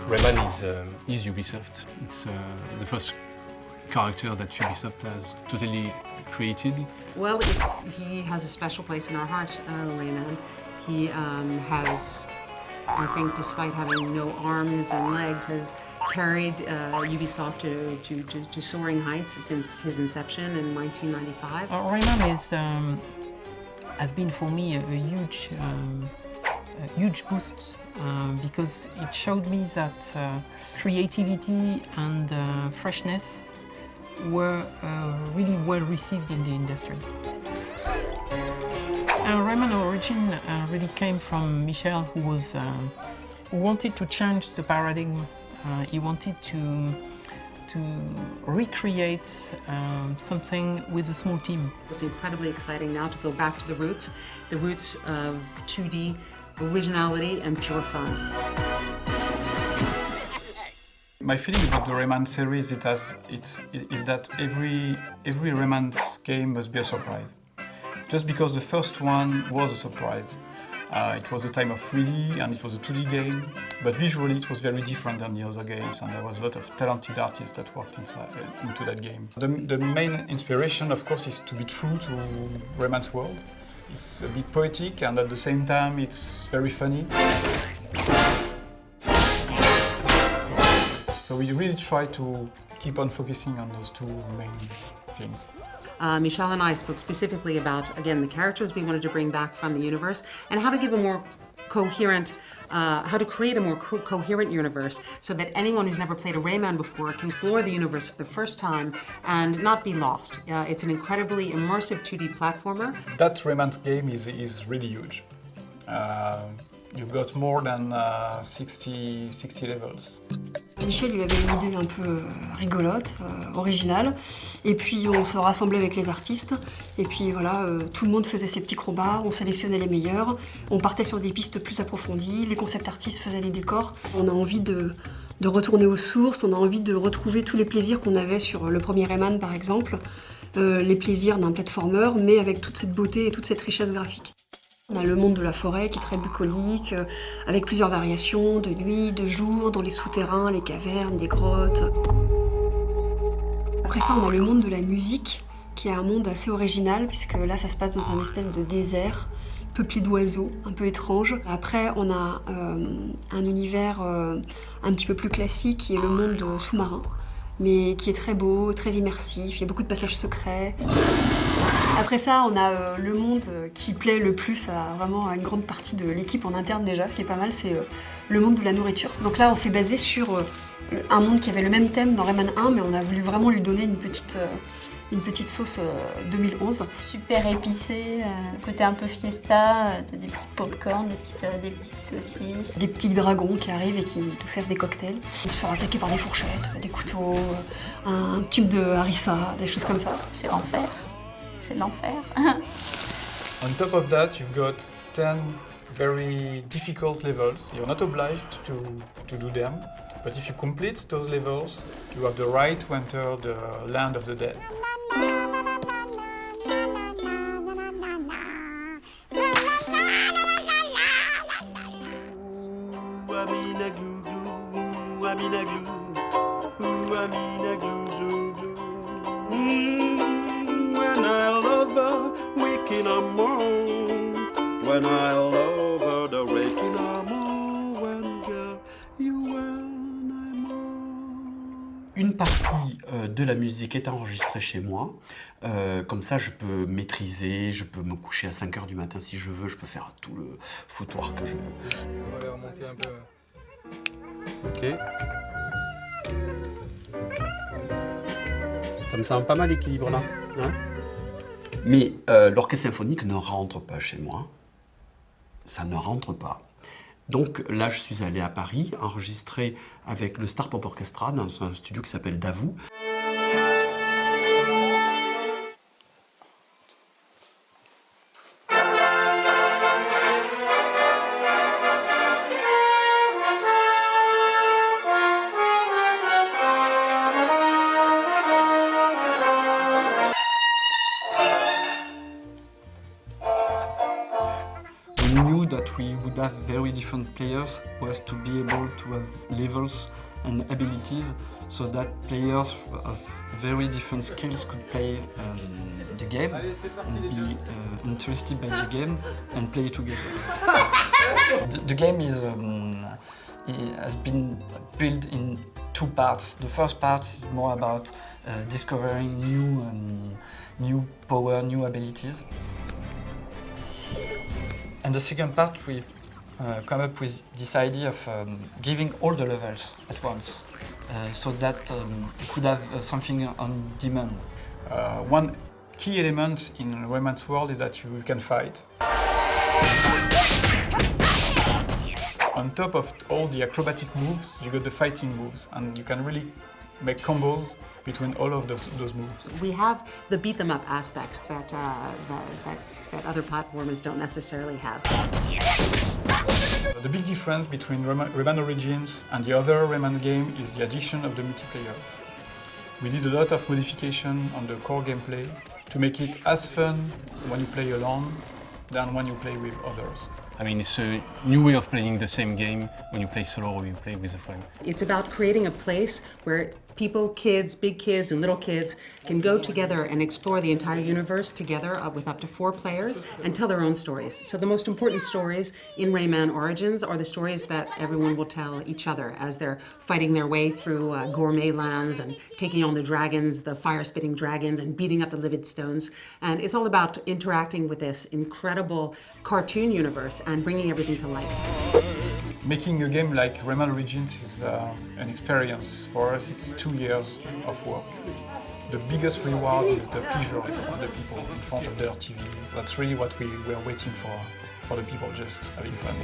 Rayman is Ubisoft. It's the first character that Ubisoft has totally created. Well, he has a special place in our heart, Rayman. He has, I think, despite having no arms and legs, has carried Ubisoft to soaring heights since his inception in 1995. Rayman has been for me a huge boost because it showed me that creativity and freshness were really well received in the industry. Rayman origin really came from Michel, who wanted to change the paradigm. He wanted to recreate something with a small team. It's incredibly exciting now to go back to the roots of 2D originality and pure fun. My feeling about the Rayman series is that every Rayman game must be a surprise. Just because the first one was a surprise. It was a time of 3D and it was a 2D game, but visually it was very different than the other games, and there was a lot of talented artists that worked into that game. The main inspiration, of course, is to be true to Rayman's world. It's a bit poetic and at the same time it's very funny. So we really try to keep on focusing on those two main things. Michel and I spoke specifically about, again, the characters we wanted to bring back from the universe and how to give a more coherent, how to create a more coherent universe so that anyone who's never played a Rayman before can explore the universe for the first time and not be lost. It's an incredibly immersive 2D platformer. That Rayman's game is really huge. You've got more than 60 levels. Michel, il avait une idée un peu rigolote, originale, et puis on se rassemblait avec les artistes, et puis voilà, tout le monde faisait ses petits combats, on sélectionnait les meilleurs, on partait sur des pistes plus approfondies, les concept artistes faisaient les décors. On a envie de retourner aux sources, on a envie de retrouver tous les plaisirs qu'on avait sur le premier Rayman par exemple, les plaisirs d'un platformer, mais avec toute cette beauté et toute cette richesse graphique. On a le monde de la forêt qui est très bucolique, avec plusieurs variations, de nuit, de jour, dans les souterrains, les cavernes, des grottes. Après ça, on a le monde de la musique, qui est un monde assez original, puisque là, ça se passe dans un espèce de désert, peuplé d'oiseaux, un peu étrange. Après, on a un univers un petit peu plus classique, qui est le monde sous-marin, mais qui est très beau, très immersif, il y a beaucoup de passages secrets. Après ça, on a le monde qui plaît le plus vraiment à une grande partie de l'équipe en interne déjà, ce qui est pas mal, c'est le monde de la nourriture. Donc là, on s'est basé sur un monde qui avait le même thème dans Rayman 1, mais on a voulu vraiment lui donner une petite sauce 2011. Super épicé, côté un peu fiesta, t'as des petits pop-corn, des petites saucisses. Des petits dragons qui arrivent et qui nous servent des cocktails. On se fait attaquer par des fourchettes, des couteaux, un tube de harissa, des choses comme ça. C'est l'enfer. C'est l'enfer. On top of that, you've got 10 very difficult levels. You're not obliged to do them, but if you complete those levels, you have the right to enter the land of the dead. Une partie de la musique est enregistrée chez moi, comme ça je peux maîtriser, je peux me coucher à 5 h du matin si je veux, je peux faire tout le foutoir que je veux. On va aller remonter un peu. Ok. Ça me semble pas mal l'équilibre là. Hein, mais l'orchestre symphonique ne rentre pas chez moi. Ça ne rentre pas. Donc là, je suis allé à Paris, enregistrer avec le Star Pop Orchestra dans un studio qui s'appelle Davout. that we would have very different players was to be able to have levels and abilities so that players of very different skills could play the game and be interested by the game and play together. The game has been built in two parts. The first part is more about discovering new power, new abilities. And the second part, we come up with this idea of giving all the levels at once, so that you could have something on demand. One key element in Rayman's world is that you can fight. On top of all the acrobatic moves, you got the fighting moves, and you can really make combos between all of those moves. We have the beat them up aspects that other platformers don't necessarily have. The big difference between Rayman Origins and the other Rayman game is the addition of the multiplayer. We did a lot of modification on the core gameplay to make it as fun when you play alone than when you play with others. I mean, it's a new way of playing the same game when you play solo or you play with a friend. It's about creating a place where people, kids, big kids and little kids can go together and explore the entire universe together with up to 4 players and tell their own stories. So the most important stories in Rayman Origins are the stories that everyone will tell each other as they're fighting their way through gourmet lands and taking on the dragons, the fire-spitting dragons, and beating up the livid stones. And it's all about interacting with this incredible cartoon universe and bringing everything to life. Making a game like Rayman Origins is an experience. For us, it's 2 years of work. The biggest reward is the pleasure of the people in front of their TV. That's really what we were waiting for the people just having fun.